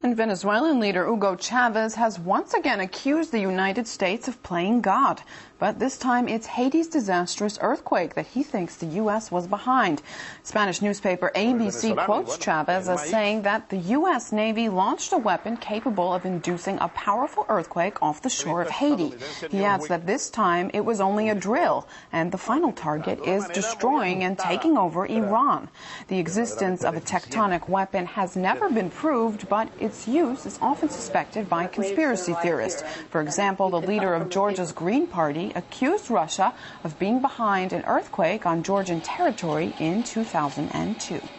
And Venezuelan leader Hugo Chavez has once again accused the United States of playing God. But this time it's Haiti's disastrous earthquake that he thinks the U.S. was behind. Spanish newspaper ABC quotes Chavez as saying that the U.S. Navy launched a weapon capable of inducing a powerful earthquake off the shore of Haiti. He adds that this time it was only a drill, and the final target is destroying and taking over Iran. The existence of a tectonic weapon has never been proved, but its use is often suspected by conspiracy theorists. For example, the leader of Georgia's Green Party accused Russia of being behind an earthquake on Georgian territory in 2002.